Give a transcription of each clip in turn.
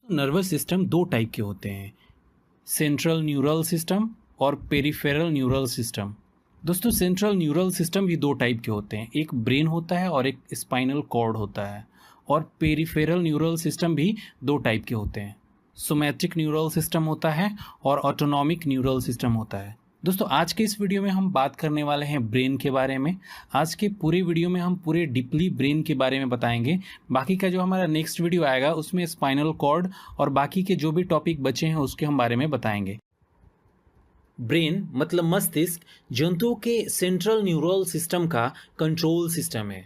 Nervous system दो type के होते हैं, सेंट्रल न्यूरल सिस्टम और पेरिफेरल न्यूरल सिस्टम। दोस्तों, सेंट्रल न्यूरल सिस्टम भी दो टाइप के होते हैं, एक ब्रेन होता है और एक स्पाइनल कॉर्ड होता है। और पेरिफेरल न्यूरल सिस्टम भी दो टाइप के होते हैं, सोमैटिक न्यूरल सिस्टम होता है और ऑटोनॉमिक न्यूरल सिस्टम होता है। दोस्तों, आज के इस वीडियो में हम बात करने वाले हैं ब्रेन के बारे में। आज के पूरे वीडियो में हम पूरे डीपली ब्रेन के बारे में बताएंगे। बाकी का जो हमारा नेक्स्ट वीडियो आएगा उसमें स्पाइनल कॉर्ड और बाकी के जो भी टॉपिक बचे हैं उसके हम बारे में बताएंगे। ब्रेन मतलब मस्तिष्क जंतुओं के सेंट्रल न्यूरल सिस्टम का कंट्रोल सिस्टम है।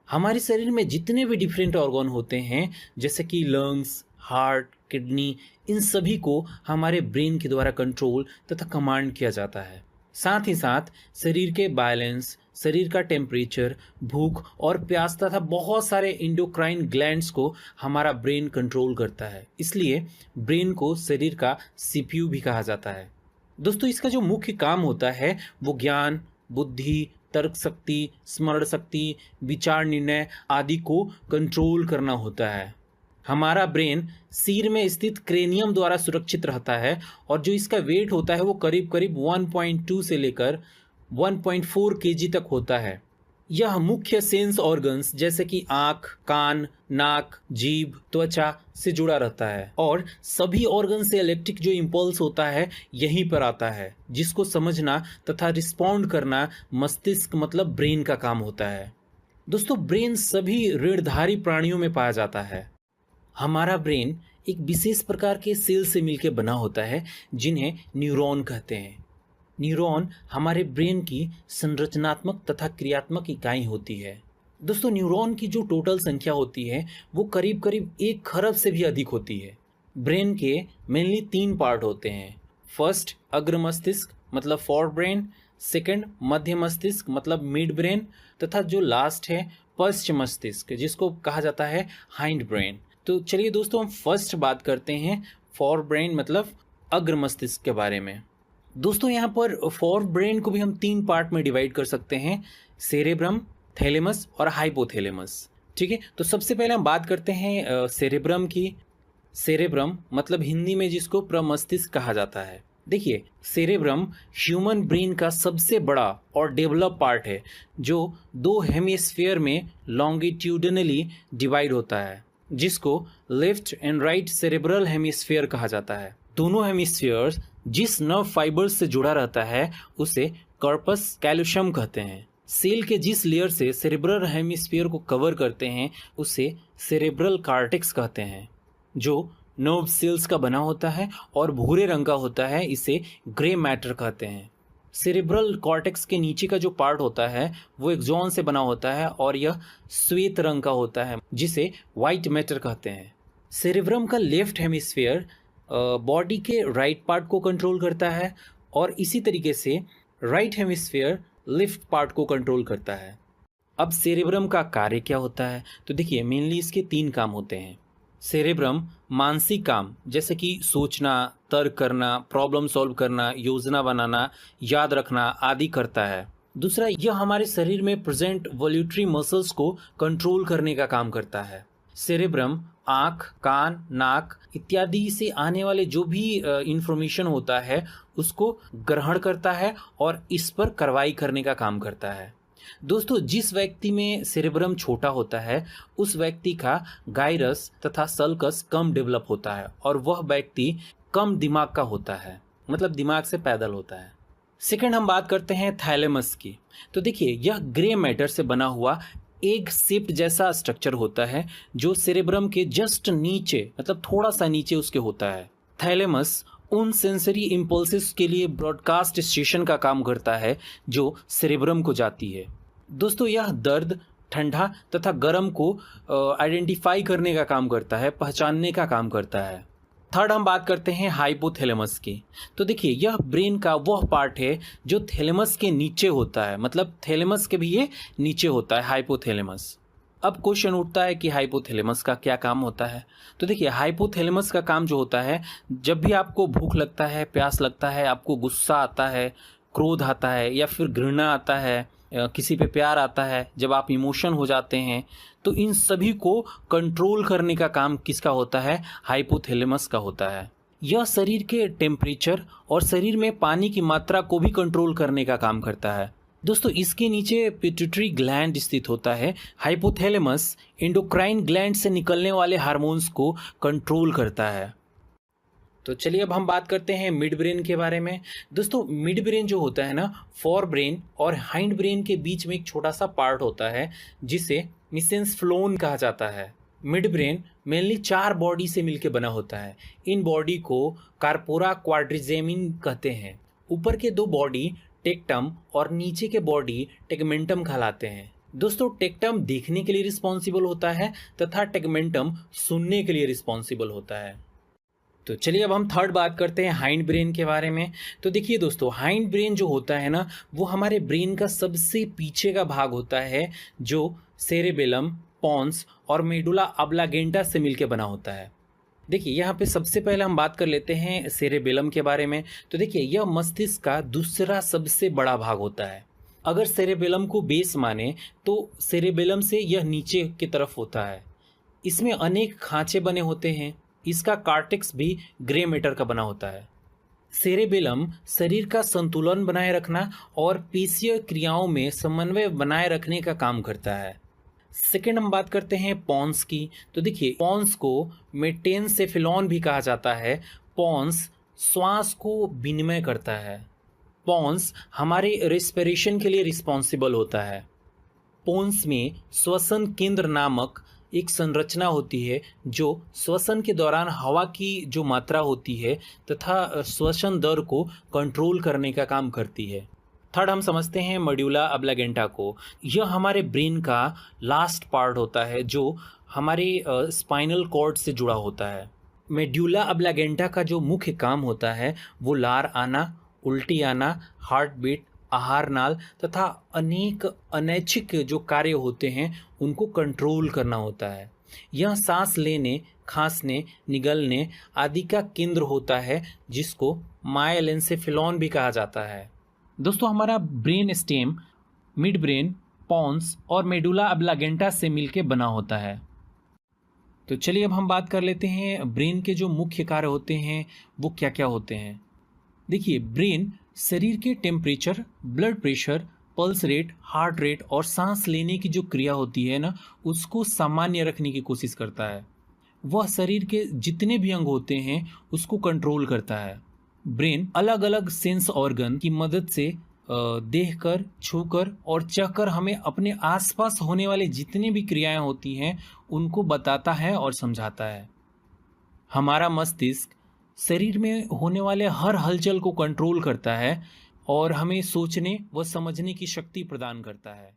हमारे शरीर में जितने भी डिफरेंट ऑर्गन होते हैं, जैसे कि लंग्स, हार्ट, किडनी, इन सभी को हमारे ब्रेन के द्वारा कंट्रोल तथा कमांड किया जाता है। साथ ही साथ शरीर के बैलेंस, शरीर का टेम्परेचर, भूख और प्यास तथा बहुत सारे इंडोक्राइन ग्लैंड्स को हमारा ब्रेन कंट्रोल करता है। इसलिए ब्रेन को शरीर का सीपीयू भी कहा जाता है। दोस्तों, इसका जो मुख्य काम होता है वो ज्ञान, बुद्धि, तर्क शक्ति, स्मरण शक्ति, विचार, निर्णय आदि को कंट्रोल करना होता है। हमारा ब्रेन सिर में स्थित क्रेनियम द्वारा सुरक्षित रहता है और जो इसका वेट होता है वो करीब करीब 1.2 से लेकर 1.4 केजी तक होता है। यह मुख्य सेंस ऑर्गन्स जैसे कि आँख, कान, नाक, जीभ, त्वचा से जुड़ा रहता है और सभी ऑर्गन से इलेक्ट्रिक जो इम्पल्स होता है यहीं पर आता है, जिसको समझना तथा रिस्पॉन्ड करना मस्तिष्क मतलब ब्रेन का काम होता है। दोस्तों, ब्रेन सभी ऋणधारी प्राणियों में पाया जाता है। हमारा ब्रेन एक विशेष प्रकार के सेल से मिलकर बना होता है जिन्हें न्यूरॉन कहते हैं। न्यूरॉन हमारे ब्रेन की संरचनात्मक तथा क्रियात्मक इकाई होती है। दोस्तों, न्यूरॉन की जो टोटल संख्या होती है वो करीब करीब 1 खरब से भी अधिक होती है। ब्रेन के मेनली 3 पार्ट होते हैं। फर्स्ट अग्र मस्तिष्क मतलब फोर ब्रेन, सेकंड मध्य मस्तिष्क मतलब मिड ब्रेन तथा जो लास्ट है पश्च मस्तिष्क जिसको कहा जाता है हाइंड ब्रेन। तो चलिए दोस्तों, हम फर्स्ट बात करते हैं फोर ब्रेन मतलब अग्र मस्तिष्क के बारे में। दोस्तों, यहाँ पर फोर ब्रेन को भी हम 3 पार्ट में डिवाइड कर सकते हैं, सेरेब्रम, थैलेमस और हाइपोथैलेमस। ठीक है, तो सबसे पहले हम बात करते हैं सेरेब्रम की। सेरेब्रम मतलब हिंदी में जिसको प्रमस्तिष्क कहा जाता है। देखिए, सेरेब्रम ह्यूमन ब्रेन का सबसे बड़ा और डेवलप पार्ट है जो 2 हेमिस्फीयर में लॉन्गिट्यूडनली डिवाइड होता है, जिसको left and right cerebral hemisphere कहा जाता है। दोनों हेमिस्फीयर्स जिस नर्व फाइबर से जुड़ा रहता है उसे कॉर्पस कैल्शियम कहते हैं। सेल के जिस लेयर से सेरेब्रल हेमिस्फीयर को कवर करते हैं उसे सेरेब्रल कॉर्टेक्स कहते हैं, जो नर्व सेल्स का बना होता है और भूरे रंग का होता है। इसे ग्रे मैटर कहते हैं। सेरेब्रल कॉर्टेक्स के नीचे का जो पार्ट होता है वो एक्सॉन से बना होता है और यह श्वेत रंग का होता है, जिसे वाइट मैटर कहते हैं। सेरेब्रम का लेफ्ट हेमिस्फीयर बॉडी के राइट पार्ट को कंट्रोल करता है और इसी तरीके से राइट हेमिस्फीयर लेफ्ट पार्ट को कंट्रोल करता है। अब सेरेब्रम का कार्य क्या होता है? तो देखिए, मेनली इसके 3 काम होते हैं। सेरेब्रम मानसिक काम जैसे कि सोचना, तर्क करना, प्रॉब्लम सॉल्व करना, योजना बनाना, याद रखना आदि करता है। दूसरा, यह हमारे शरीर में प्रेजेंट वॉल्यूटरी मसल्स को कंट्रोल करने का काम करता है। सेरेब्रम आँख, कान, नाक इत्यादि से आने वाले जो भी इंफॉर्मेशन होता है उसको ग्रहण करता है और इस पर कार्रवाई करने का काम करता है। दोस्तों, जिस व्यक्ति में सेरेब्रम छोटा होता है उस व्यक्ति का गाइरस तथा सल्कस कम डेवलप होता है और वह व्यक्ति कम दिमाग का होता है, मतलब दिमाग से पैदल होता है। सेकंड हम बात करते हैं थैलेमस की। तो देखिए, यह ग्रे मैटर से बना हुआ एक शेप जैसा स्ट्रक्चर होता है जो सेरेब्रम के जस्ट नीचे मतलब थोड़ा सा नीचे उसके होता है। थैलेमस उन सेंसरी इम्पल्सेस के लिए ब्रॉडकास्ट स्टेशन का काम करता है जो सेरेब्रम को जाती है। दोस्तों, यह दर्द, ठंडा तथा गर्म को आइडेंटिफाई करने का काम करता है, पहचानने का काम करता है। थर्ड हम बात करते हैं हाइपोथैलेमस की। तो देखिए, यह ब्रेन का वह पार्ट है जो थैलेमस के नीचे होता है, मतलब थैलेमस के भी ये नीचे होता है, हाइपोथैलेमस। अब क्वेश्चन उठता है कि हाइपोथैलेमस का क्या काम होता है? तो देखिए, हाइपोथैलेमस का काम जो होता है, जब भी आपको भूख लगता है, प्यास लगता है, आपको गुस्सा आता है, क्रोध आता है या फिर घृणा आता है किसी पे प्यार आता है, जब आप इमोशन हो जाते हैं, तो इन सभी को कंट्रोल करने का काम किसका होता है? हाइपोथैलेमस का होता है। यह शरीर के टेम्परेचर और शरीर में पानी की मात्रा को भी कंट्रोल करने का काम करता है। दोस्तों, इसके नीचे पिट्यूटरी ग्लैंड स्थित होता है। हाइपोथैलेमस एंडोक्राइन ग्लैंड से निकलने वाले हार्मोन्स को कंट्रोल करता है। तो चलिए अब हम बात करते हैं मिड ब्रेन के बारे में। दोस्तों, मिड ब्रेन जो होता है ना, फोर ब्रेन और हाइंड ब्रेन के बीच में एक छोटा सा पार्ट होता है जिसे मिसेंस कहा जाता है। मिड ब्रेन मेनली 4 बॉडी से मिलकर बना होता है। इन बॉडी को कार्पोरा क्वाड्रिजेमिन कहते हैं। ऊपर के 2 बॉडी टेक्टम और नीचे के बॉडी टेगमेंटम कहलाते हैं। दोस्तों, टेक्टम देखने के लिए रिस्पॉन्सिबल होता है तथा टेगमेंटम सुनने के लिए रिस्पॉन्सिबल होता है। तो चलिए अब हम थर्ड बात करते हैं हाइंड ब्रेन के बारे में। तो देखिए दोस्तों, हाइंड ब्रेन जो होता है ना, वो हमारे ब्रेन का सबसे पीछे का भाग होता है जो सेरेबेलम, पॉन्स और मेडुला ऑब्लांगेटा से मिलकर बना होता है। देखिए, यहाँ पे सबसे पहले हम बात कर लेते हैं सेरेबेलम के बारे में। तो देखिए, यह मस्तिष्क का दूसरा सबसे बड़ा भाग होता है। अगर सेरेबेलम को बेस माने तो सेरेबेलम से यह नीचे की तरफ होता है। इसमें अनेक खांचे बने होते हैं। इसका कार्टेक्स भी ग्रे मैटर का बना होता है। सेरेबेलम शरीर का संतुलन बनाए रखना और पेशीय क्रियाओं में समन्वय बनाए रखने का काम करता है। सेकेंड हम बात करते हैं पॉन्स की। तो देखिए, पॉन्स को मेटेनसेफेलॉन भी कहा जाता है। पॉन्स श्वास को विनिमय करता है। पॉन्स हमारे रेस्पिरेशन के लिए रिस्पॉन्सिबल होता है। पॉन्स में श्वसन केंद्र नामक एक संरचना होती है जो श्वसन के दौरान हवा की जो मात्रा होती है तथा श्वसन दर को कंट्रोल करने का काम करती है। थर्ड हम समझते हैं मेडुला ऑब्लांगेटा को। यह हमारे ब्रेन का लास्ट पार्ट होता है जो हमारे स्पाइनल कॉर्ड से जुड़ा होता है। मेडुला ऑब्लांगेटा का जो मुख्य काम होता है वो लार आना, उल्टी आना, हार्ट बीट, आहार नाल तथा अनेक अनैच्छिक जो कार्य होते हैं उनको कंट्रोल करना होता है। यह सांस लेने, खांसने, निगलने आदि का केंद्र होता है जिसको माइलेन्सेफेलॉन भी कहा जाता है। दोस्तों, हमारा brain stem mid brain, pons और मेडुला ऑब्लांगेटा से मिलकर बना होता है। तो चलिए अब हम बात कर लेते हैं ब्रेन के जो मुख्य कार्य होते हैं वो क्या क्या होते हैं। देखिए, ब्रेन शरीर के temperature, blood pressure, pulse rate, heart rate और सांस लेने की जो क्रिया होती है ना, उसको सामान्य रखने की कोशिश करता है। वह शरीर के जितने भी अंग होते हैं उसको कंट्रोल करता है। ब्रेन अलग अलग सेंस ऑर्गन की मदद से देखकर, छूकर और चखकर हमें अपने आसपास होने वाले जितनी भी क्रियाएं होती हैं उनको बताता है और समझाता है। हमारा मस्तिष्क शरीर में होने वाले हर हलचल को कंट्रोल करता है और हमें सोचने व समझने की शक्ति प्रदान करता है।